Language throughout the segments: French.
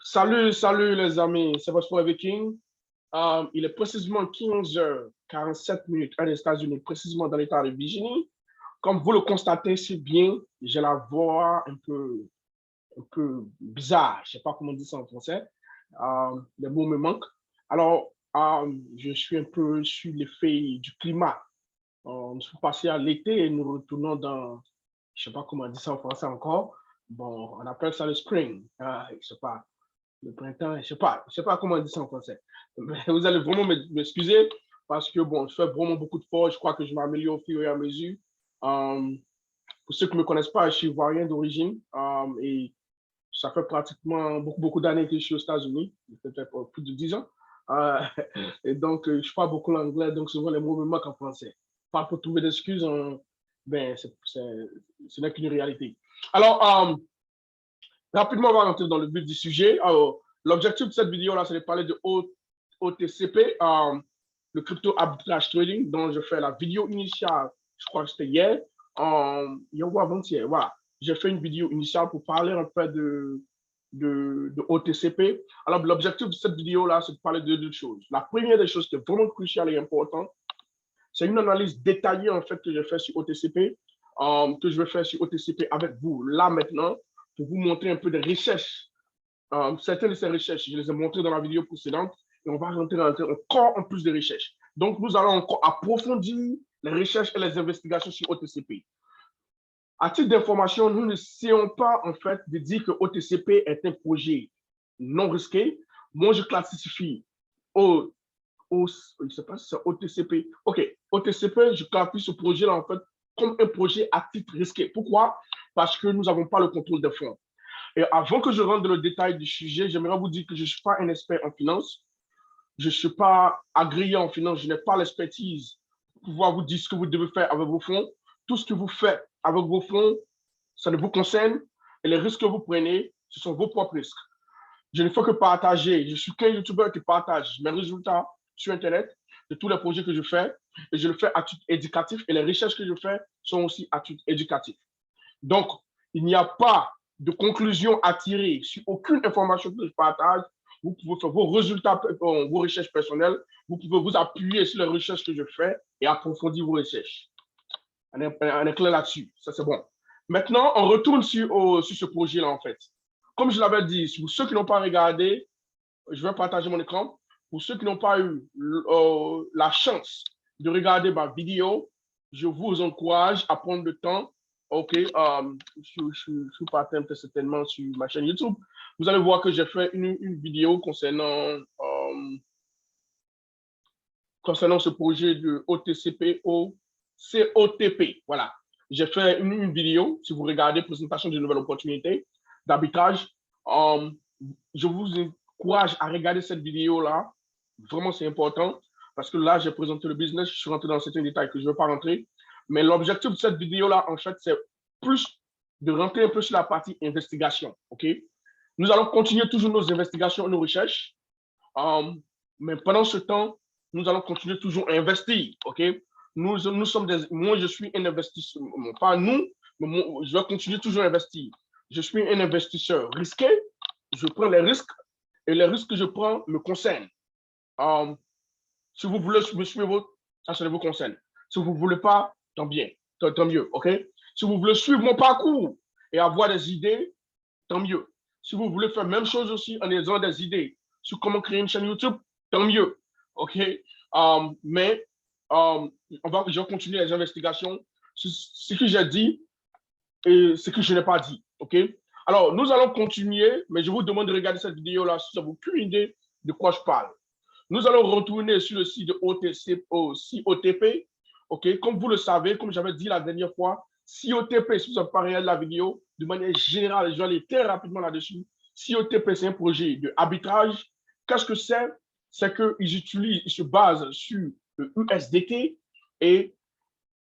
Salut les amis, c'est votre frère Viking. Il est précisément 15h47 à les États-Unis, précisément dans l'État de Virginie. Comme vous le constatez si bien, j'ai la voix un peu bizarre. Je ne sais pas comment on dit ça en français. Les mots me manquent. Alors, je suis un peu sur l'effet du climat. Nous sommes passés à l'été et nous retournons dans, je ne sais pas comment on dit ça en français encore. Bon, on appelle ça le spring. Je ne sais pas. Le printemps, je sais pas comment on dit ça en français. Mais vous allez vraiment m'excuser parce que bon, je fais vraiment beaucoup de force. Je crois que je m'améliore au fur et à mesure. Euh, pour ceux qui ne me connaissent pas, je suis ivoirien d'origine et ça fait pratiquement beaucoup d'années que je suis aux États-Unis, peut-être plus de 10 ans. Euh, et donc, je parle beaucoup l'anglais, donc souvent les mots me manquent en français. Pas pour trouver d'excuses, ben, ce n'est qu'une réalité. Alors, rapidement, on va rentrer dans le vif du sujet. Alors, l'objectif de cette vidéo-là, c'est de parler de OTCP, le crypto arbitrage trading, dont je fais la vidéo initiale, je crois que c'était hier ou avant-hier, voilà. J'ai fait une vidéo initiale pour parler en fait de OTCP. Alors, l'objectif de cette vidéo-là, c'est de parler de deux choses. La première des choses qui est vraiment cruciale et importante, c'est une analyse détaillée en fait que je fais sur OTCP, que je vais faire sur OTCP avec vous là maintenant, pour vous montrer un peu des recherches. Certaines de ces recherches, je les ai montrées dans la vidéo précédente et on va rentrer encore en plus de recherches. Donc, nous allons encore approfondir les recherches et les investigations sur OTCP. À titre d'information, nous ne essayons pas en fait de dire que OTCP est un projet non risqué. Moi, je classifie je ne sais pas si c'est OTCP. OK, OTCP, je clarifie ce projet-là en fait comme un projet à titre risqué. Pourquoi? Parce que nous n'avons pas le contrôle des fonds. Et avant que je rentre dans le détail du sujet, j'aimerais vous dire que je ne suis pas un expert en finance. Je ne suis pas agréé en finance. Je n'ai pas l'expertise pour pouvoir vous dire ce que vous devez faire avec vos fonds. Tout ce que vous faites avec vos fonds, ça ne vous concerne. Et les risques que vous prenez, ce sont vos propres risques. Je ne fais que partager. Je suis qu'un YouTuber qui partage mes résultats sur Internet de tous les projets que je fais. Et je le fais à titre éducatif. Et les recherches que je fais sont aussi à titre éducatif. Donc, il n'y a pas de conclusion à tirer sur aucune information que je partage. Vous pouvez faire vos résultats, vos recherches personnelles. Vous pouvez vous appuyer sur les recherches que je fais et approfondir vos recherches. On est clair là-dessus. Ça, c'est bon. Maintenant, on retourne sur ce projet-là, en fait. Comme je l'avais dit, pour ceux qui n'ont pas regardé, je vais partager mon écran. Pour ceux qui n'ont pas eu la chance de regarder ma vidéo, je vous encourage à prendre le temps. OK, je suis partant certainement sur ma chaîne YouTube. Vous allez voir que j'ai fait une vidéo concernant ce projet de OTCP au COTP. Voilà. J'ai fait une vidéo, si vous regardez, présentation de nouvelles opportunités d'arbitrage. Je vous encourage à regarder cette vidéo-là. Vraiment, c'est important parce que là, j'ai présenté le business. Je suis rentré dans certains détails que je ne veux pas rentrer. Mais l'objectif de cette vidéo-là, en fait, c'est plus de rentrer un peu sur la partie investigation. OK? Nous allons continuer toujours nos investigations et nos recherches. Mais pendant ce temps, nous allons continuer toujours à investir. OK? Nous sommes moi, je suis un investisseur. Pas nous, mais moi, je vais continuer toujours à investir. Je suis un investisseur risqué. Je prends les risques et les risques que je prends me concernent. Si vous voulez me suivre, ça ne vous concerne. Si vous ne voulez pas, tant bien, tant mieux, OK? Si vous voulez suivre mon parcours et avoir des idées, tant mieux. Si vous voulez faire la même chose aussi en ayant des idées sur comment créer une chaîne YouTube, tant mieux, OK? Mais je vais continuer les investigations sur ce que j'ai dit et ce que je n'ai pas dit, OK? Alors, nous allons continuer, mais je vous demande de regarder cette vidéo-là si vous n'avez aucune idée de quoi je parle. Nous allons retourner sur le site de COTP. OK? Comme vous le savez, comme j'avais dit la dernière fois, COTP, si vous n'avez pas regardé la vidéo, de manière générale, je vais aller très rapidement là-dessus. COTP, c'est un projet de arbitrage. Qu'est-ce que c'est? C'est qu'ils se basent sur le USDT et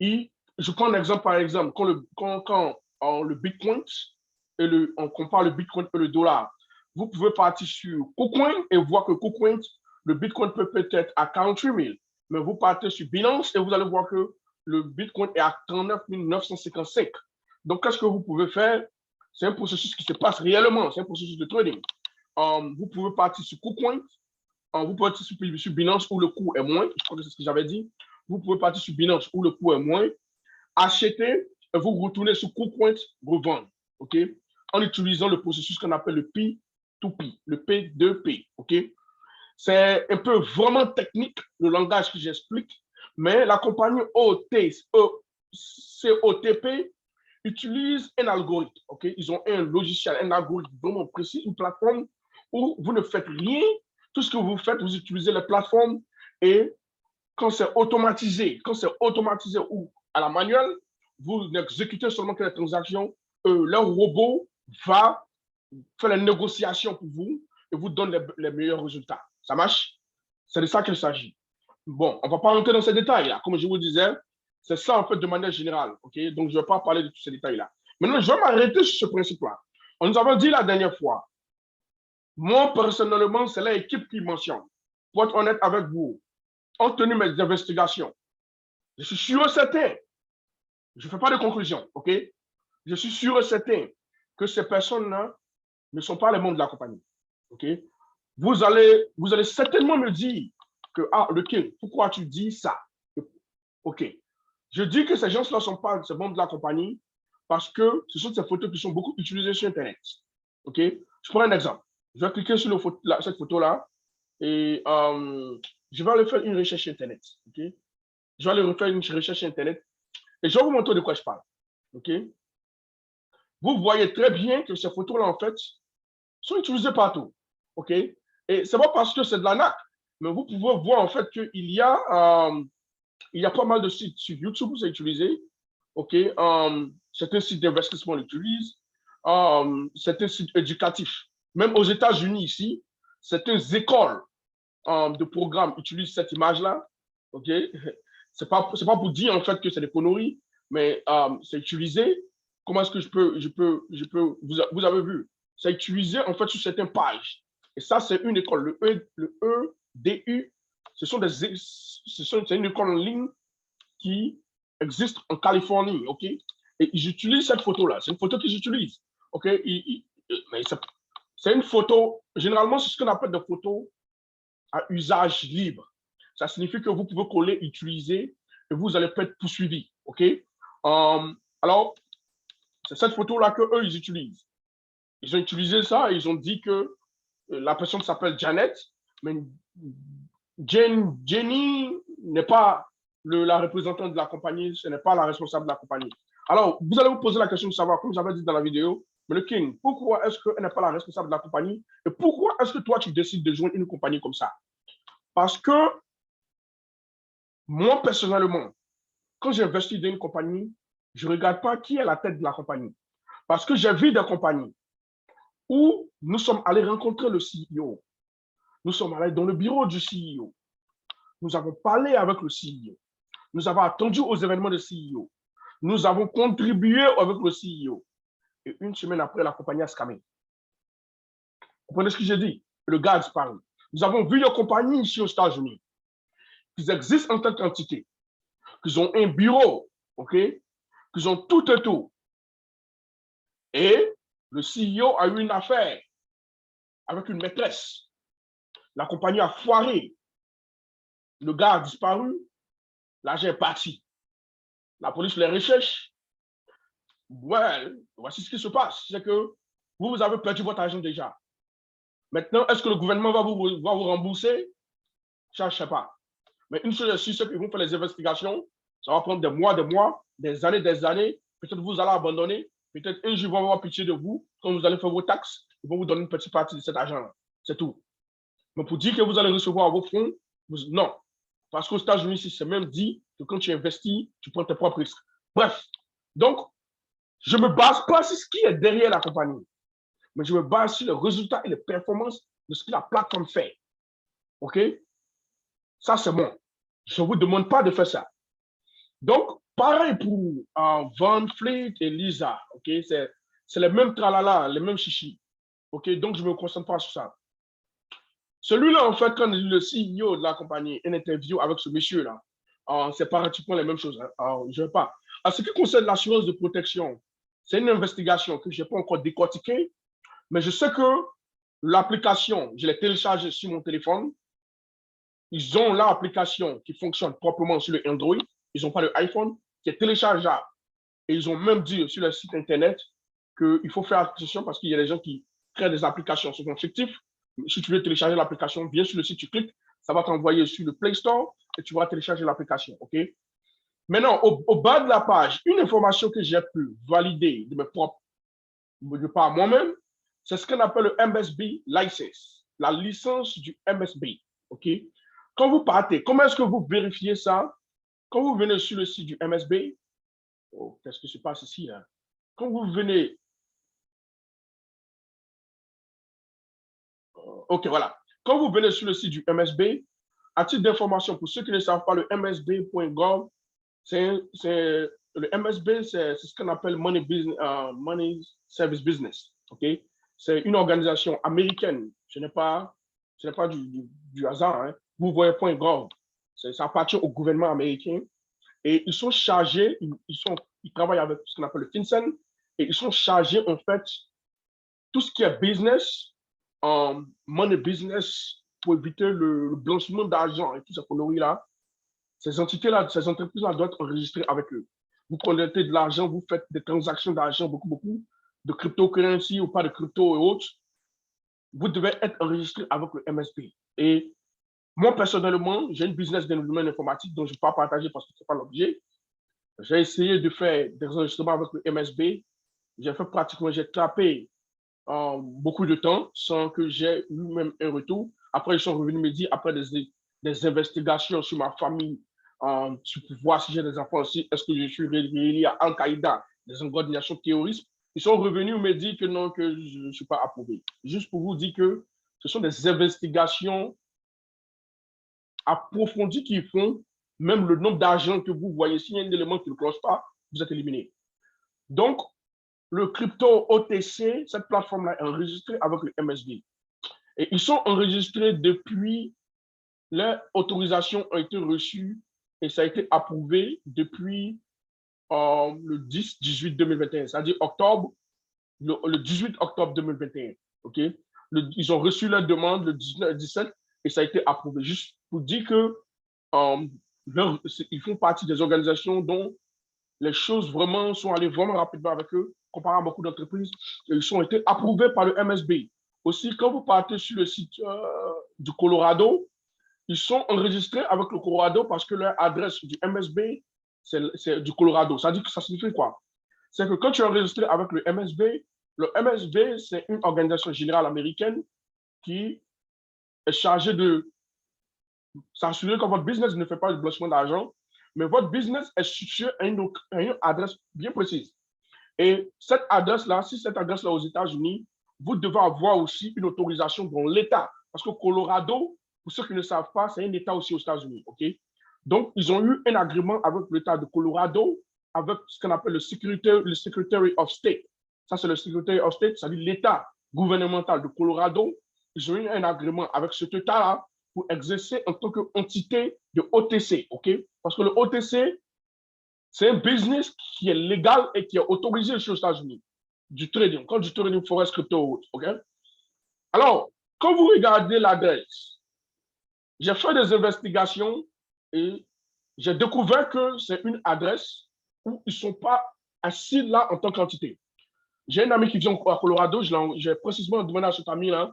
je prends l'exemple par exemple, quand le Bitcoin on compare le Bitcoin et le dollar, vous pouvez partir sur KuCoin et voir que KuCoin, le Bitcoin peut-être à 48 000, mais vous partez sur Binance et vous allez voir que le Bitcoin est à 39 955. Donc, qu'est-ce que vous pouvez faire? C'est un processus qui se passe réellement, c'est un processus de trading. vous pouvez partir sur KuCoin, vous pouvez partir sur Binance où le coût est moins. Je crois que c'est ce que j'avais dit. Vous pouvez partir sur Binance où le coût est moins. Acheter et vous retournez sur KuCoin, revendre. OK? En utilisant le processus qu'on appelle le P2P, le P2P. OK? C'est un peu vraiment technique, le langage que j'explique, mais la compagnie COTP utilise un algorithme. Okay? Ils ont un logiciel, un algorithme vraiment précis, une plateforme où vous ne faites rien. Tout ce que vous faites, vous utilisez la plateforme et quand c'est automatisé ou à la manuelle, vous exécutez seulement que les transactions, leur robot va faire les négociations pour vous et vous donne les meilleurs résultats. Ça marche? C'est de ça qu'il s'agit. Bon, on ne va pas rentrer dans ces détails-là. Comme je vous disais, c'est ça en fait de manière générale. Okay? Donc, je ne vais pas parler de tous ces détails-là. Maintenant, je vais m'arrêter sur ce principe-là. On nous avait dit la dernière fois, moi, personnellement, c'est l'équipe qui mentionne. Pour être honnête avec vous, en tenu mes investigations, je suis sûr et certain, je ne fais pas de conclusion, OK? Je suis sûr et certain que ces personnes-là ne sont pas les membres de la compagnie, OK? Vous allez certainement me dire que, ah, le King, pourquoi tu dis ça? OK. Je dis que ces gens-là ne sont pas ces membres de la compagnie parce que ce sont ces photos qui sont beaucoup utilisées sur Internet, OK? Je prends un exemple. Je vais cliquer sur cette photo-là et je vais aller faire une recherche Internet, OK? Je vais aller refaire une recherche Internet et je vais vous montrer de quoi je parle, OK? Vous voyez très bien que ces photos-là, en fait, sont utilisées partout, OK? Et ce n'est pas parce que c'est de l'arnaque, mais vous pouvez voir, en fait, qu'il y a pas mal de sites sur YouTube où c'est utilisé, OK? Certains sites d'investissement l'utilisent, certains sites éducatifs. Même aux États-Unis, ici, certaines écoles de programmes utilisent cette image-là, OK? C'est pas pour dire, en fait, que c'est des conneries, mais c'est utilisé. Comment est-ce que vous avez vu, c'est utilisé, en fait, sur certaines pages. Et ça, c'est une école, le EDU, c'est une école en ligne qui existe en Californie, OK? Et ils utilisent cette photo-là. C'est une photo qu'ils utilisent, OK? Mais c'est une photo, généralement, c'est ce qu'on appelle des photos à usage libre. Ça signifie que vous pouvez coller, utiliser, et vous allez pas être poursuivi, OK? Alors, c'est cette photo-là qu'eux, ils utilisent. Ils ont utilisé ça et ils ont dit que la personne s'appelle Janet, mais Jenny n'est pas la représentante de la compagnie, ce n'est pas la responsable de la compagnie. Alors, vous allez vous poser la question de savoir, comme j'avais dit dans la vidéo, mais le King, pourquoi est-ce qu'elle n'est pas la responsable de la compagnie et pourquoi est-ce que toi, tu décides de joindre une compagnie comme ça? Parce que moi, personnellement, quand j'investis dans une compagnie, je ne regarde pas qui est la tête de la compagnie. Parce que j'ai vu des compagnies où nous sommes allés rencontrer le CEO. Nous sommes allés dans le bureau du CEO. Nous avons parlé avec le CEO. Nous avons attendu aux événements de CEO. Nous avons contribué avec le CEO. Et une semaine après, la compagnie a scammé. Vous comprenez ce que j'ai dit? Le gars a disparu. Nous avons vu des compagnies ici aux États-Unis qui existent en tant qu'entité, qui ont un bureau, OK? Qui ont tout et tout. Et le CEO a eu une affaire avec une maîtresse. La compagnie a foiré. Le gars a disparu. L'argent est parti. La police les recherche. Ouais, voici ce qui se passe. C'est que vous avez perdu votre argent déjà. Maintenant, est-ce que le gouvernement va vous rembourser? Ça, je ne sais pas. Mais une chose est sûre, c'est qu'ils vont faire les investigations. Ça va prendre des mois, des années. Peut-être vous allez abandonner. Peut-être un jour, ils vont avoir pitié de vous. Quand vous allez faire vos taxes, ils vont vous donner une petite partie de cet argent-là. C'est tout. Mais pour dire que vous allez recevoir vos fonds, non. Parce qu'aux États-Unis, c'est même dit que quand tu investis, tu prends tes propres risques. Bref. Donc, je ne me base pas sur ce qui est derrière la compagnie, mais je me base sur les résultats et les performances de ce que la plateforme fait. OK? Ça, c'est bon. Je ne vous demande pas de faire ça. Donc, pareil pour Van Fleet et Lisa. OK? C'est les mêmes tralala, les mêmes chichis. OK? Donc, je ne me concentre pas sur ça. Celui-là, en fait, quand le CEO de la compagnie, une interview avec ce monsieur-là, c'est pratiquement les mêmes choses. Je ne vais pas. En ce qui concerne l'assurance de protection, c'est une investigation que je n'ai pas encore décortiquée, mais je sais que L'application, je l'ai téléchargée sur mon téléphone. Ils ont l'application qui fonctionne proprement sur le Android. Ils n'ont pas de iPhone qui est téléchargeable. Et ils ont même dit sur le site Internet qu'il faut faire attention parce qu'il y a des gens qui créent des applications sur un fictif. Si tu veux télécharger l'application, viens sur le site, tu cliques, ça va t'envoyer sur le Play Store et tu vas télécharger l'application. OK? Maintenant, au bas de la page, une information que j'ai pu valider de par moi-même, c'est ce qu'on appelle le MSB license, la licence du MSB. OK? Quand vous partez, comment est-ce que vous vérifiez ça? Quand vous venez sur le site du MSB, oh, qu'est-ce qui se passe ici, là? Quand vous venez, OK, voilà. Quand vous venez sur le site du MSB, à titre d'information, pour ceux qui ne savent pas, le msb.gov, le MSB, c'est ce qu'on appelle Money Service Business. OK? C'est une organisation américaine. Ce n'est pas du hasard. Hein. Vous voyez .gov. Ça appartient au gouvernement américain. Et ils sont chargés, ils travaillent avec ce qu'on appelle le FinCEN, et ils sont chargés, en fait, tout ce qui est business, money business, pour éviter le blanchiment d'argent et tout ça conneries-là. Ces entités-là, ces entreprises-là doivent être enregistrées avec eux. Vous collectez de l'argent, vous faites des transactions d'argent, beaucoup, de cryptocurrency ou pas de crypto et autres. Vous devez être enregistré avec le MSB. Et moi, personnellement, j'ai une business dans le domaine informatique dont je ne peux pas partager parce que ce n'est pas l'objet. J'ai essayé de faire des enregistrements avec le MSB. J'ai tapé beaucoup de temps sans que j'ai eu même un retour. Après, ils sont revenus me dire, après des investigations sur ma famille, sur voir si j'ai des enfants aussi, est-ce que je suis relié à Al-Qaïda, des organisations terroristes. Ils sont revenus me dire que non, que je ne suis pas approuvé. Juste pour vous dire que ce sont des investigations approfondies qu'ils font. Même le nombre d'argent que vous voyez, s'il y a un élément qui ne cloche pas, vous êtes éliminé. Donc, le crypto OTC, cette plateforme-là est enregistrée avec le MSB. Et ils sont enregistrés depuis leur autorisation a été reçue et ça a été approuvé depuis le 10-18-2021, c'est-à-dire le 18 octobre 2021. Okay? Ils ont reçu leur demande le 19-17 et ça a été approuvé. Juste pour dire que ils font partie des organisations dont les choses vraiment sont allées vraiment rapidement avec eux, comparé à beaucoup d'entreprises. Ils ont été approuvés par le MSB. Aussi, quand vous partez sur le site du Colorado, ils sont enregistrés avec le Colorado parce que leur adresse du MSB, c'est du Colorado. Ça dit que ça signifie quoi? C'est que quand tu es enregistré avec le MSB, c'est une organisation générale américaine qui est chargée de s'assurer que votre business ne fait pas de blanchiment d'argent, mais votre business est situé à une adresse bien précise. Et cette adresse-là, si cette adresse-là aux États-Unis, vous devez avoir aussi une autorisation dans l'État. Parce que Colorado, pour ceux qui ne savent pas, c'est un État aussi aux États-Unis. Okay? Donc, ils ont eu un agrément avec l'État de Colorado, avec ce qu'on appelle le Secretary of State. Ça, c'est le Secretary of State, c'est-à-dire l'État gouvernemental de Colorado. Ils ont eu un agrément avec cet État-là pour exercer en tant qu'entité de OTC. Okay? Parce que le OTC, c'est un business qui est légal et qui est autorisé aux États-Unis. Du trading, comme du trading forex crypto. Okay? Alors, quand vous regardez l'adresse, j'ai fait des investigations et j'ai découvert que c'est une adresse où ils ne sont pas assis là en tant qu'entité. J'ai un ami qui vient à Colorado, j'ai précisément demandé à cet ami-là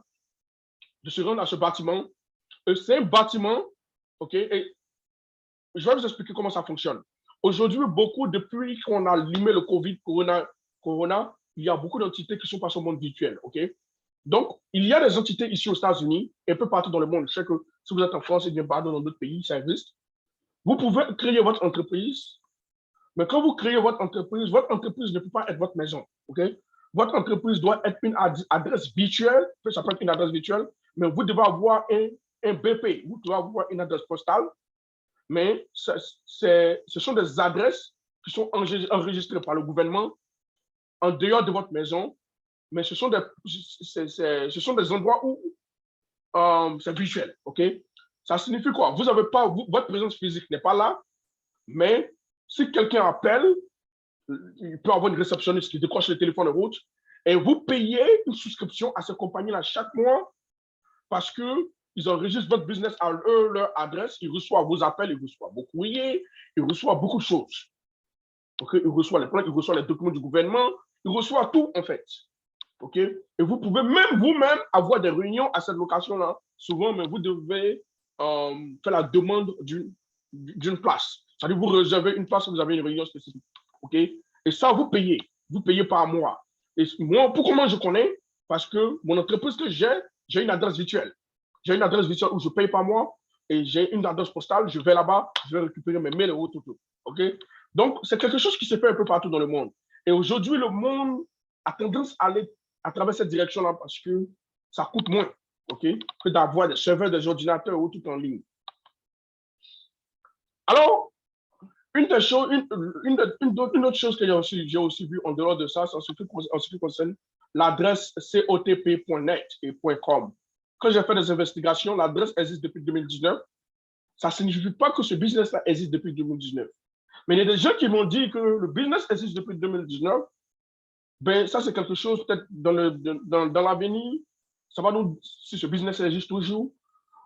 de se rendre à ce bâtiment. C'est un bâtiment, ok, et je vais vous expliquer comment ça fonctionne. Aujourd'hui, depuis qu'on a limé le COVID, Corona, il y a beaucoup d'entités qui sont passées au monde virtuel, ok? Donc, il y a des entités ici aux États-Unis et un peu partout dans le monde. Je sais que si vous êtes en France et bien partout dans d'autres pays, ça existe. Vous pouvez créer votre entreprise, mais quand vous créez votre entreprise ne peut pas être votre maison, ok? Votre entreprise doit être une adresse virtuelle, ça peut être une adresse virtuelle, mais vous devez avoir un BP, vous devez avoir une adresse postale, mais ce sont des adresses qui sont enregistrées par le gouvernement en dehors de votre maison, mais ce sont des endroits où c'est virtuel, ok? Ça signifie quoi? Vous avez pas, votre présence physique n'est pas là, mais si quelqu'un appelle, il peut avoir une réceptionniste qui décroche le téléphone de route Et vous payez une souscription à ces compagnies-là chaque mois parce qu'ils enregistrent votre business à eux, leur adresse, ils reçoivent vos appels, ils reçoivent vos courriers, ils reçoivent beaucoup de choses. Okay? Ils reçoivent les plans, ils reçoivent les documents du gouvernement, ils reçoivent tout en fait. Okay? Et vous pouvez même vous-même avoir des réunions à cette location-là. Souvent, mais vous devez faire la demande d'une place. C'est-à-dire vous réservez une place, vous avez une réunion spécifique. Okay? Et ça, vous payez par mois. Et moi, comment je connais? Parce que mon entreprise que j'ai une adresse virtuelle. J'ai une adresse virtuelle où je paye par mois et j'ai une adresse postale. Je vais là-bas, je vais récupérer mes mails et tout. OK? Donc, c'est quelque chose qui se fait un peu partout dans le monde. Et aujourd'hui, le monde a tendance à aller à travers cette direction-là parce que ça coûte moins, OK, que d'avoir des serveurs, des ordinateurs ou tout en ligne. Alors, une autre chose que j'ai aussi vue en dehors de ça, c'est en ce qui concerne l'adresse cotp.net et .com. Quand j'ai fait des investigations, l'adresse existe depuis 2019. Ça ne signifie pas que ce business-là existe depuis 2019. Mais il y a des gens qui m'ont dit que le business existe depuis 2019. Ben, ça, c'est quelque chose, peut-être dans l'avenir, ça va nous, si ce business existe toujours,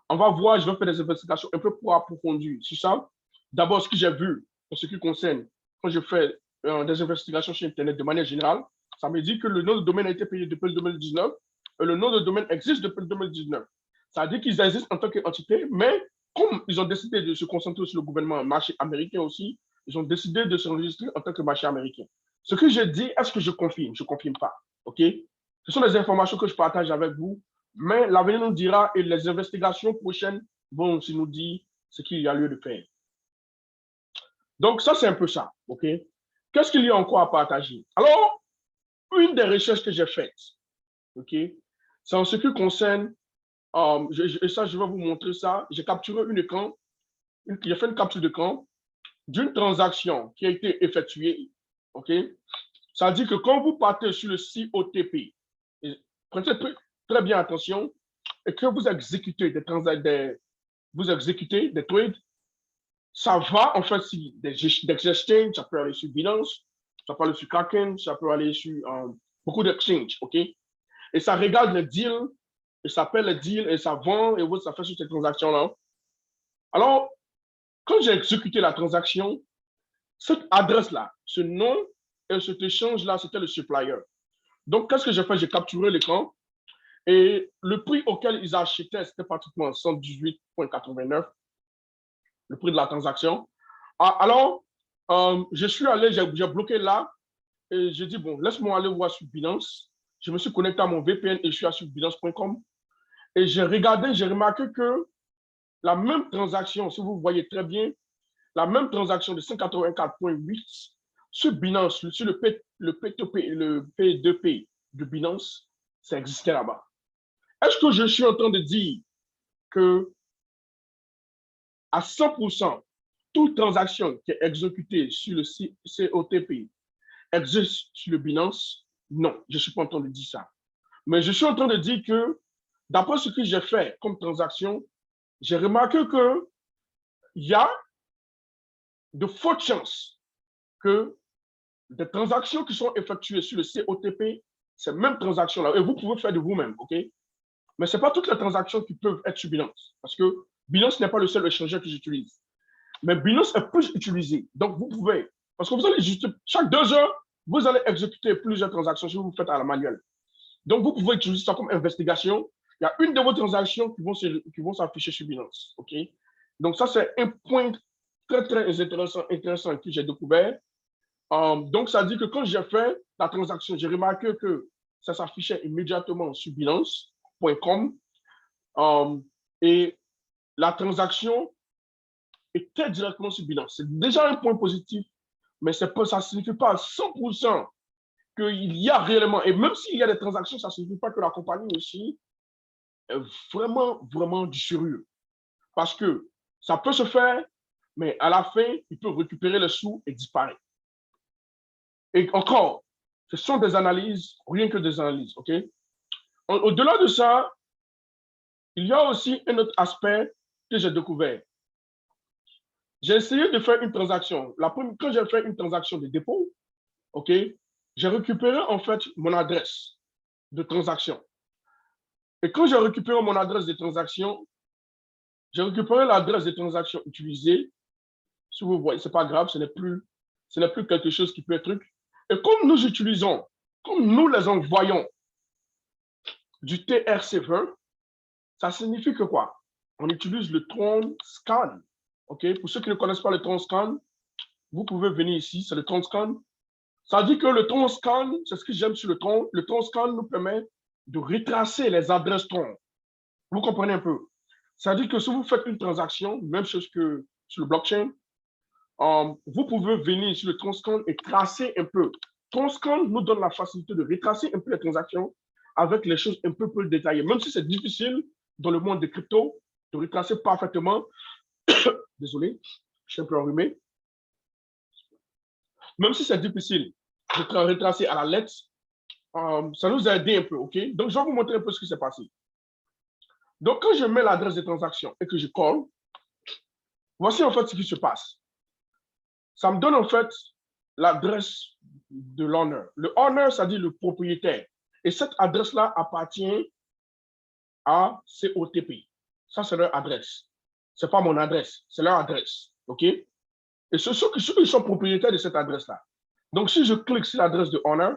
on va voir, je vais faire des investigations un peu pour approfondir sur ça. D'abord, ce que j'ai vu en ce qui concerne, quand je fais des investigations sur Internet de manière générale, ça me dit que le nom de domaine a été payé depuis le 2019 et le nom de domaine existe depuis le 2019. Ça veut dire qu'ils existent en tant qu'entité, mais comme ils ont décidé de se concentrer sur le gouvernement, marché américain aussi, ils ont décidé de s'enregistrer en tant que marché américain. Ce que je dis, est-ce que je confirme? Je ne confirme pas. OK? Ce sont des informations que je partage avec vous, mais l'avenir nous dira et les investigations prochaines vont aussi nous dire ce qu'il y a lieu de faire. Donc, ça, c'est un peu ça. OK? Qu'est-ce qu'il y a encore à partager? Alors, une des recherches que j'ai faites, OK, c'est en ce qui concerne, et ça, je vais vous montrer ça. J'ai capturé une écran, j'ai fait une capture d'écran d'une transaction qui a été effectuée. OK? Ça dit que quand vous partez sur le COTP, prenez très bien attention, et que vous exécutez vous exécutez des trades, ça va en fait sur des exchanges, ça peut aller sur Binance, ça peut aller sur Kraken, ça peut aller sur beaucoup d'exchanges, OK? Et ça regarde le deal, et ça paie le deal, et ça vend, et ça fait sur ces transactions-là. Alors, quand j'ai exécuté la transaction, cette adresse-là, ce nom et cet échange-là, c'était le supplier. Donc, qu'est-ce que j'ai fait? J'ai capturé l'écran et le prix auquel ils achetaient, c'était pratiquement 118,89, le prix de la transaction. Alors, je suis allé, j'ai bloqué là et j'ai dit, bon, laisse-moi aller voir sur Binance. Je me suis connecté à mon VPN et je suis sur Binance.com. Et j'ai regardé, j'ai remarqué que la même transaction, si vous voyez très bien, la même transaction de 184,8 sur Binance, sur le P2P, le P2P de Binance, ça existait là-bas. Est-ce que je suis en train de dire que à 100%, toute transaction qui est exécutée sur le COTP existe sur le Binance? Non, je ne suis pas en train de dire ça. Mais je suis en train de dire que, d'après ce que j'ai fait comme transaction, j'ai remarqué qu'il y a de fortes chances que des transactions qui sont effectuées sur le COTP, ces mêmes transactions-là, et vous pouvez faire de vous-même, OK? Mais ce n'est pas toutes les transactions qui peuvent être sur Binance, parce que Binance n'est pas le seul échangeur que j'utilise. Mais Binance est plus utilisé. Donc, vous pouvez, parce que vous allez juste, chaque 2 heures, vous allez exécuter plusieurs transactions si vous faites à la manuelle. Donc, vous pouvez utiliser ça comme investigation. Il y a une de vos transactions qui vont s'afficher sur Binance, OK? Donc, ça, c'est un point très, très intéressant que j'ai découvert. Donc, ça dit que quand j'ai fait la transaction, j'ai remarqué que ça s'affichait immédiatement sur Binance.com et la transaction était directement sur Binance. C'est déjà un point positif, mais ça ne signifie pas à 100% qu'il y a réellement, et même s'il y a des transactions, ça ne signifie pas que la compagnie aussi est vraiment, vraiment du sérieux. Parce que ça peut se faire, mais à la fin, il peut récupérer le sous et disparaître. Et encore, ce sont des analyses, rien que des analyses, OK? Au-delà de ça, il y a aussi un autre aspect que j'ai découvert. J'ai essayé de faire une transaction. Quand j'ai fait une transaction de dépôt, OK, j'ai récupéré en fait mon adresse de transaction. Et quand j'ai récupéré mon adresse de transaction, j'ai récupéré l'adresse de transaction utilisée. Si vous voyez, c'est pas grave, ce n'est plus quelque chose qui peut être truc. Et comme nous utilisons, comme nous les envoyons du TRC20, ça signifie que quoi? On utilise le Tron Scan. OK? Pour ceux qui ne connaissent pas le Tron Scan, vous pouvez venir ici, c'est le Tron Scan. Ça dit que le Tron Scan, c'est ce que j'aime sur le Tron. Le Tron Scan nous permet de retracer les adresses Tron. Vous comprenez un peu? Ça dit que si vous faites une transaction, même chose que sur le blockchain, vous pouvez venir sur le Tronscan et tracer un peu. Tronscan nous donne la facilité de retracer un peu les transactions avec les choses un peu plus détaillées. Même si c'est difficile dans le monde des cryptos de retracer parfaitement, désolé, je suis un peu enrhumé, même si c'est difficile de retracer à la lettre, ça nous a aidé un peu, OK? Donc, je vais vous montrer un peu ce qui s'est passé. Donc, quand je mets l'adresse de transaction et que je colle, voici en fait ce qui se passe. Ça me donne en fait l'adresse de l'owner. Le owner, ça dit le propriétaire. Et cette adresse-là appartient à COTP. Ça, c'est leur adresse. Ce n'est pas mon adresse, c'est leur adresse. OK? Et ceux qui sont propriétaires de cette adresse-là. Donc, si je clique sur l'adresse de owner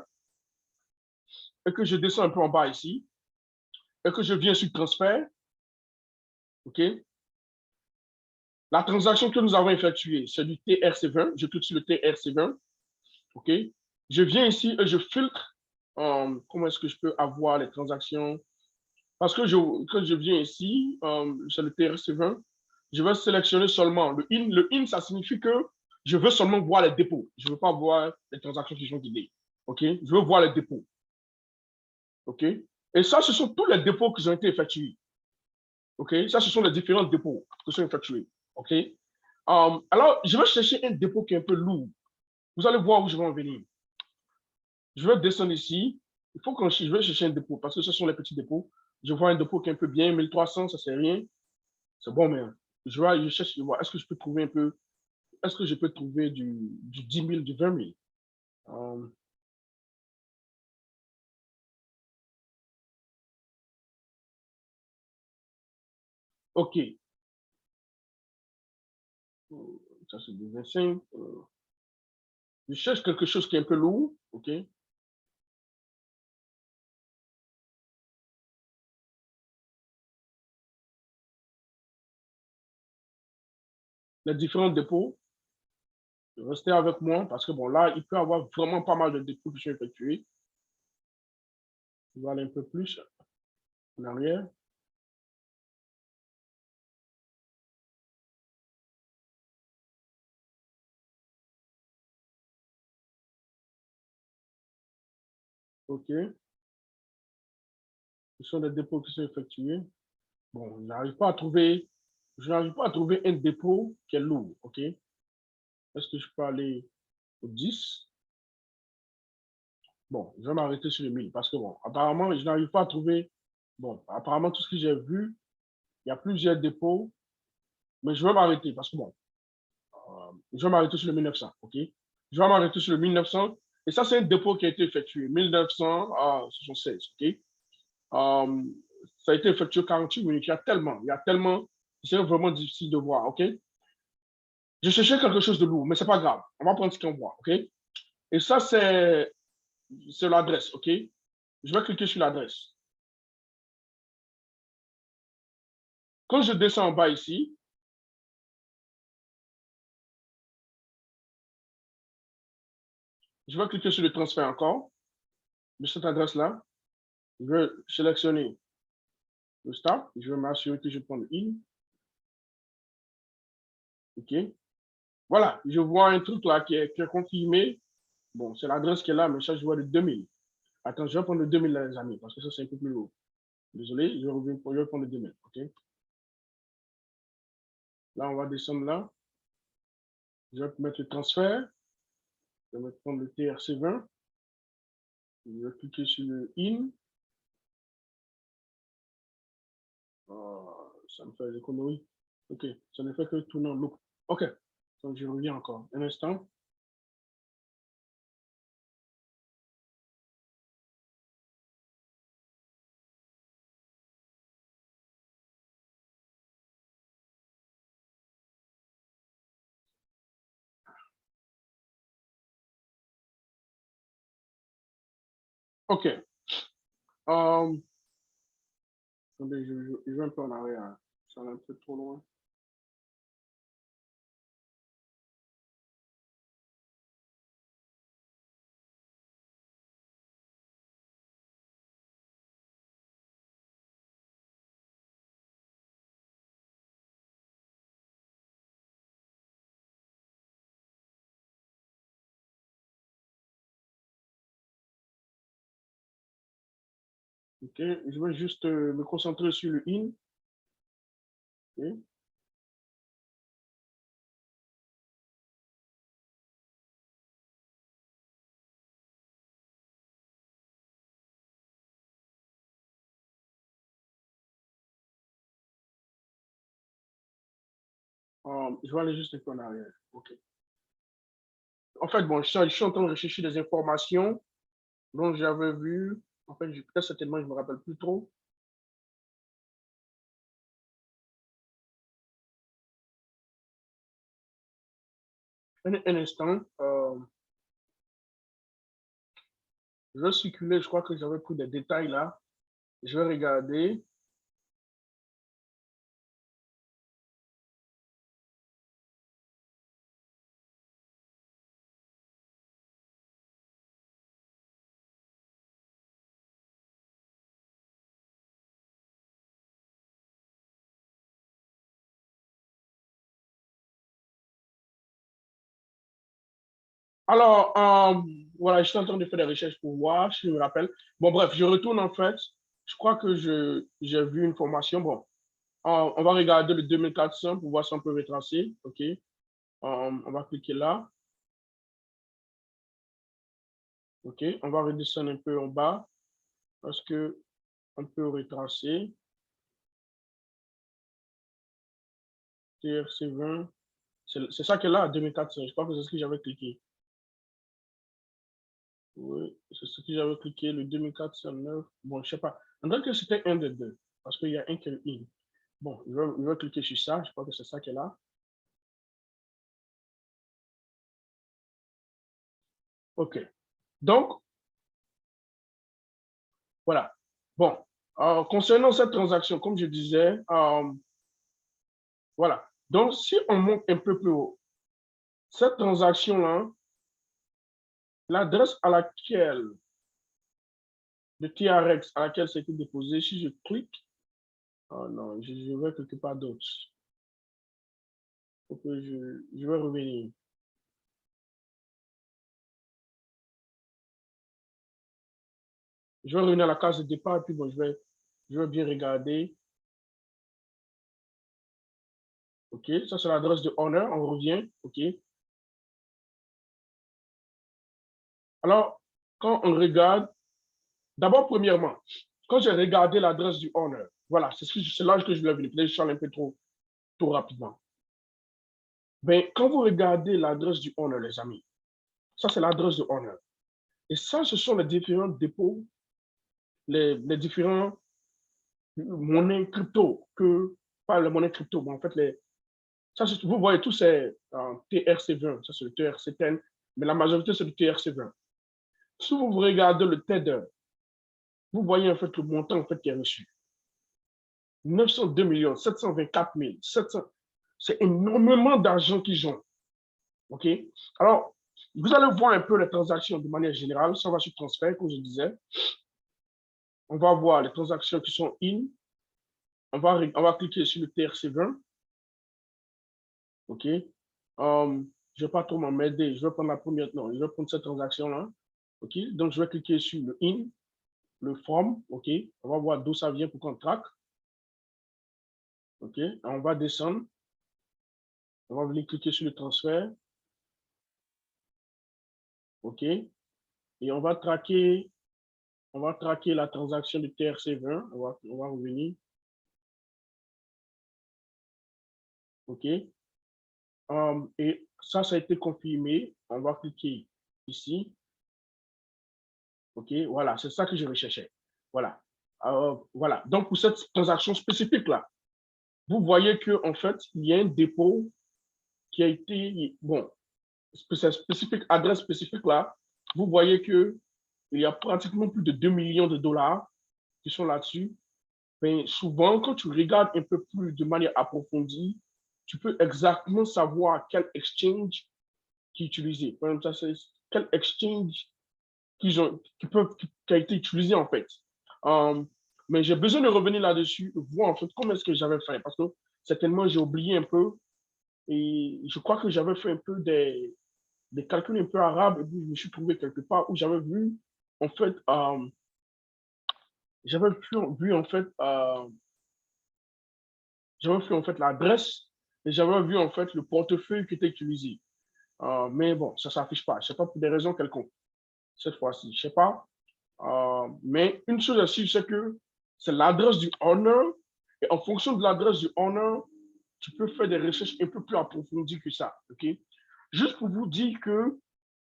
et que je descends un peu en bas ici et que je viens sur transfert, OK? La transaction que nous avons effectuée, c'est du TRC20. Je clique sur le TRC20. OK? Je viens ici et je filtre comment est-ce que je peux avoir les transactions. Parce que quand je viens ici, c'est le TRC20, je vais sélectionner seulement le IN. Le IN, ça signifie que je veux seulement voir les dépôts. Je ne veux pas voir les transactions qui sont guidées. OK? Je veux voir les dépôts. OK? Et ça, ce sont tous les dépôts qui ont été effectués. OK? Ça, ce sont les différents dépôts qui sont effectués. OK? Alors, je vais chercher un dépôt qui est un peu lourd. Vous allez voir où je vais en venir. Je vais descendre ici. Il faut que je vais chercher un dépôt parce que ce sont les petits dépôts. Je vois un dépôt qui est un peu bien, 1300, ça c'est rien. C'est bon, mais je cherche, je vois, est-ce que je peux trouver un peu, est-ce que je peux trouver du 10 000, du 20 000? OK. Ça c'est du 25. Je cherche quelque chose qui est un peu lourd. OK. Les différents dépôts. Restez avec moi parce que bon, là, il peut y avoir vraiment pas mal de dépôts qui sont effectués. Je vais aller un peu plus en arrière. OK. Ce sont des dépôts qui sont effectués. Bon, je n'arrive pas à trouver un dépôt qui est lourd. OK. Est-ce que je peux aller au 10? Bon, je vais m'arrêter sur le 1000 parce que bon, apparemment, je n'arrive pas à trouver. Bon, apparemment, tout ce que j'ai vu, il y a plusieurs dépôts, mais je vais m'arrêter parce que bon, je vais m'arrêter sur le 1900. OK? Je vais m'arrêter sur le 1900. Et ça, c'est un dépôt qui a été effectué 1976. OK? Euh, ça a été effectué 48 minutes. Il y a tellement, c'est vraiment difficile de voir. OK? Je cherchais quelque chose de lourd, mais c'est pas grave. On va prendre ce qu'on voit. OK? Et ça, c'est l'adresse. OK? Je vais cliquer sur l'adresse. Quand je descends en bas ici, je vais cliquer sur le transfert encore de cette adresse-là. Je vais sélectionner le start. Je vais m'assurer que je prends le in. OK. Voilà, je vois un truc là qui est confirmé. Bon, c'est l'adresse qui est là, mais ça, je vois le 2000. Attends, je vais prendre le 2000, les amis, parce que ça, c'est un peu plus haut. Désolé, je vais prendre le 2000. OK. Là, on va descendre là. Je vais mettre le transfert. Je vais prendre le TRC20. Je vais cliquer sur le in. Ça me fait des conneries. OK. Ça ne fait que tourner en loop. OK. Donc, je reviens encore. Un instant. OK. Attendez, je vais un peu en arrière. Ça va un peu trop loin. OK. Je vais juste me concentrer sur le in. OK. Je vais aller juste un peu en arrière. OK. En fait, bon, je suis en train de rechercher des informations dont j'avais vu. En fait, peut-être certainement, je ne me rappelle plus trop. Un instant. Je vais circuler. Je crois que j'avais pris des détails là. Je vais regarder. Alors, voilà, je suis en train de faire des recherches pour voir si je me rappelle. Bon, bref, je retourne en fait. Je crois que j'ai vu une formation. Bon, on va regarder le 2400 pour voir si on peut retracer. OK. On va cliquer là. OK. On va redescendre un peu en bas parce que on peut retracer. TRC20. C'est ça qui est là, 2400. Je crois que c'est ce que j'avais cliqué. Oui, c'est ce que j'avais cliqué, le 2409. Bon, je sais pas. On dirait que c'était un des deux, parce qu'il y a un qui est in. Bon, je vais cliquer sur ça. Je crois que c'est ça qui est là. OK. Donc, voilà. Bon, concernant cette transaction, comme je disais, voilà. Donc, si on monte un peu plus haut, cette transaction-là, l'adresse à laquelle, le TRX à laquelle c'était déposé, si je clique, oh non, je vais quelque part d'autre. Faut que je vais revenir. Je vais revenir à la case de départ et puis bon, je vais bien regarder. OK, ça c'est l'adresse de Honor, on revient. OK. Alors, quand on regarde, d'abord, premièrement, quand j'ai regardé l'adresse du Honor, voilà, c'est là que je voulais venir. Peut-être que je suis allé un peu trop rapidement. Ben, quand vous regardez l'adresse du Honor, les amis, ça c'est l'adresse de Honor. Et ça, ce sont les différents dépôts, les différents monnaies crypto pas les monnaies crypto, mais en fait, ça, vous voyez tous ces TRC20, ça c'est le TRC10, mais la majorité c'est le TRC20. Si vous regardez le Tether, vous voyez en fait le montant en fait qui est reçu. 902 724 700. C'est énormément d'argent qu'ils ont. OK? Alors, vous allez voir un peu les transactions de manière générale. Ça va sur transfert, comme je disais. On va voir les transactions qui sont in. On va cliquer sur le TRC20. OK? Je ne vais pas trop m'aider. Je vais prendre la première. Non, je vais prendre cette transaction-là. OK? Donc, je vais cliquer sur le in, le from. OK? On va voir d'où ça vient pour qu'on traque. OK? On va descendre. On va venir cliquer sur le transfert. OK? Et on va traquer la transaction de TRC20. On va revenir. OK? Et ça a été confirmé. On va cliquer ici. OK? Voilà, c'est ça que je recherchais. Voilà. Voilà. Donc, pour cette transaction spécifique-là, vous voyez qu'en fait, il y a un dépôt qui a été, bon, spécifique, adresse spécifique là. Vous voyez que il y a pratiquement plus de 2 millions de dollars qui sont là-dessus. Mais souvent, quand tu regardes un peu plus de manière approfondie, tu peux exactement savoir quel exchange qui est utilisé. Par exemple, ça, c'est quel exchange qui a été utilisé en fait. Mais j'ai besoin de revenir là-dessus, voir en fait comment est-ce que j'avais fait, parce que certainement j'ai oublié un peu et je crois que j'avais fait un peu des calculs un peu arabes et puis je me suis trouvé quelque part où en fait, j'avais vu en fait, j'avais vu en fait l'adresse et j'avais vu en fait le portefeuille qui était utilisé. Mais bon, ça ne s'affiche pas. Je ne sais pas pour des raisons quelconques cette fois-ci. Je ne sais pas. Mais une chose aussi, c'est que c'est l'adresse du owner. Et en fonction de l'adresse du owner, tu peux faire des recherches un peu plus approfondies que ça. OK? Juste pour vous dire que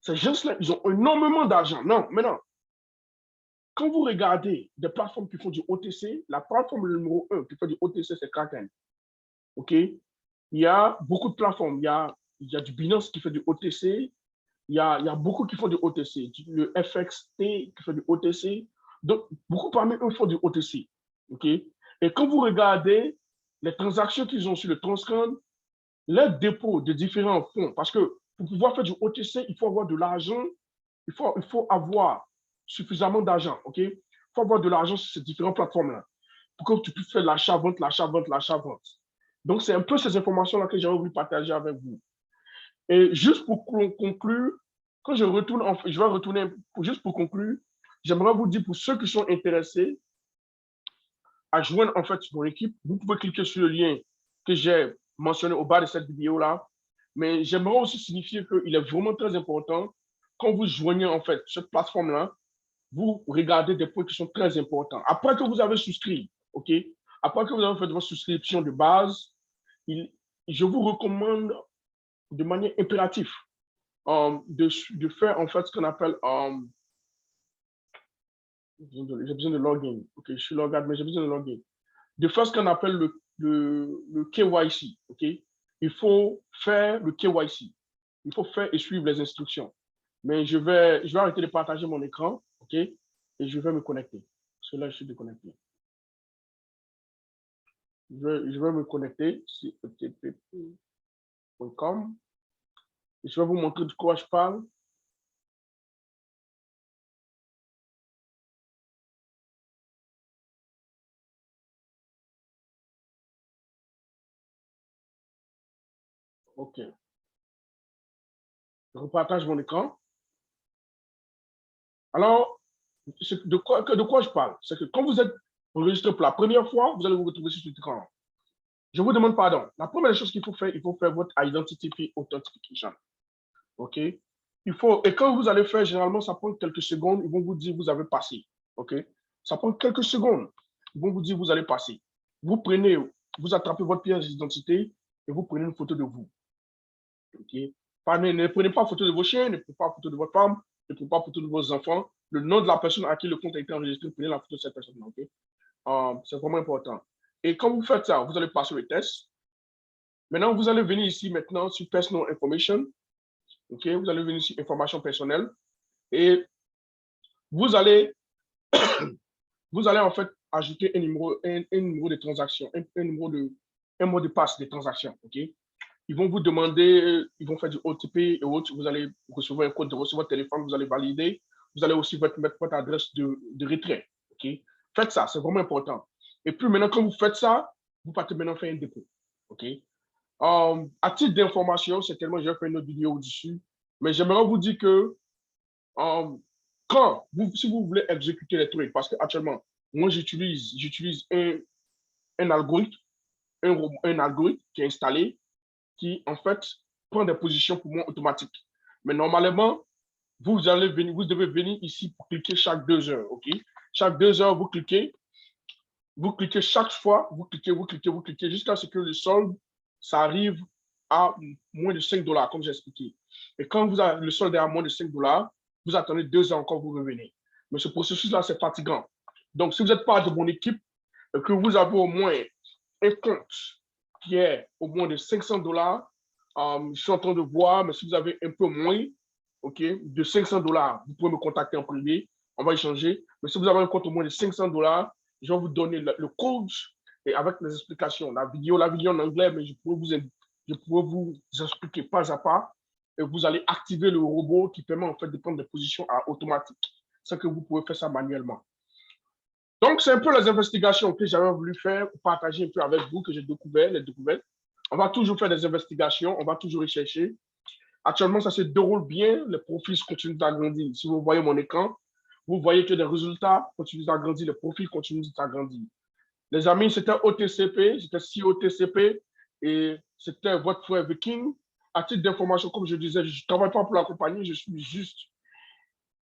ces gens-là, ils ont énormément d'argent. Non, mais non. Quand vous regardez des plateformes qui font du OTC, la plateforme numéro 1 qui fait du OTC, c'est Kraken. OK? Il y a beaucoup de plateformes. Il y a du Binance qui fait du OTC. Il y a beaucoup qui font du OTC. Le FXT qui fait du OTC. Donc, beaucoup parmi eux font du OTC. OK? Et quand vous regardez les transactions qu'ils ont sur le Transcan, les dépôts de différents fonds, parce que pour pouvoir faire du OTC, il faut avoir de l'argent, il faut avoir suffisamment d'argent. OK? Il faut avoir de l'argent sur ces différentes plateformes-là pour que tu puisses faire l'achat-vente, l'achat-vente, l'achat-vente. Donc, c'est un peu ces informations-là que j'aurais voulu partager avec vous. Et juste pour conclure, quand je retourne, je vais retourner, juste pour conclure, j'aimerais vous dire pour ceux qui sont intéressés à joindre en fait mon équipe, vous pouvez cliquer sur le lien que j'ai mentionné au bas de cette vidéo-là. Mais j'aimerais aussi signifier qu'il est vraiment très important, quand vous joignez en fait cette plateforme-là, vous regardez des points qui sont très importants. Après que vous avez souscrit, OK? Après que vous avez fait votre souscription de base, je vous recommande de manière impérative de faire en fait ce qu'on appelle, j'ai besoin de login, ok, je suis login, mais j'ai besoin de login, de faire ce qu'on appelle le KYC, ok, il faut faire le KYC, il faut faire et suivre les instructions, mais je vais arrêter de partager mon écran, ok, et je vais me connecter, parce que là je suis déconnecté, je vais me connecter sur otp.com et je vais vous montrer de quoi je parle. Ok, je repartage mon écran. Alors, de quoi je parle? C'est que quand vous êtes enregistré pour la première fois, vous allez vous retrouver sur cet écran. Je vous demande pardon. La première chose qu'il faut faire votre Identity Authentication. OK? Et quand vous allez faire, généralement, ça prend quelques secondes. Ils vont vous dire, vous avez passé. OK? Ça prend quelques secondes. Ils vont vous dire, vous allez passer. Vous attrapez votre pièce d'identité et vous prenez une photo de vous. OK? Ne prenez pas photo de vos chiens, ne prenez pas photo de votre femme, ne prenez pas photo de vos enfants. Le nom de la personne à qui le compte a été enregistré, prenez la photo de cette personne. OK? C'est vraiment important. Et quand vous faites ça, vous allez passer le test. Maintenant, vous allez venir ici maintenant sur Personal Information. OK? Vous allez venir sur Information personnelle. Et vous allez, vous allez en fait ajouter un numéro de transaction, un mot de passe de transaction. OK? Ils vont vous demander, ils vont faire du OTP et autres. Vous allez recevoir un code sur votre téléphone, vous allez valider. Vous allez aussi mettre votre adresse de retrait. OK? Faites ça, c'est vraiment important. Et puis maintenant, quand vous faites ça, vous partez maintenant faire un dépôt. OK? À titre d'information, certainement, j'ai fait une autre vidéo dessus, mais j'aimerais vous dire que si vous voulez exécuter les trucs, parce qu'actuellement, moi, j'utilise un algorithme, un algorithme qui est installé, qui, en fait, prend des positions pour moi automatiques. Mais normalement, vous devez venir ici pour cliquer chaque 2 heures, OK? Chaque 2 heures, vous cliquez chaque fois, vous cliquez, jusqu'à ce que le solde, ça arrive à moins de 5 dollars, comme j'ai expliqué. Et quand le solde est à moins de 5 dollars, vous attendez 2 heures encore, vous revenez. Mais ce processus-là, c'est fatigant. Donc, si vous êtes part de mon équipe, et que vous avez au moins un compte qui est au moins de 500 dollars, je suis en train de voir, mais si vous avez un peu moins, OK, de 500 dollars, vous pouvez me contacter en privé. on va échanger. Mais si vous avez un compte au moins de $500, je vais vous donner le code et avec les explications. La vidéo en anglais, mais je pourrais vous expliquer pas à pas. Et vous allez activer le robot qui permet en fait de prendre des positions automatiques, sans que vous pouvez faire ça manuellement. Donc, c'est un peu les investigations que j'avais voulu faire, partager un peu avec vous, que j'ai découvert, les découvertes. On va toujours faire des investigations, on va toujours rechercher. Actuellement, ça se déroule bien, les profils continuent d'agrandir. Si vous voyez mon écran, vous voyez que les résultats continuent d'agrandir, les profils continuent d'agrandir. Les amis, c'était OTCP, c'était COTCP et c'était votre frère Viking. À titre d'information, comme je disais, je ne travaille pas pour la compagnie, je suis juste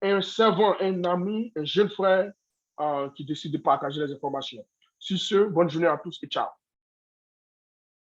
un servant, un ami, un jeune frère qui décide de partager les informations. Sur ce, bonne journée à tous et ciao.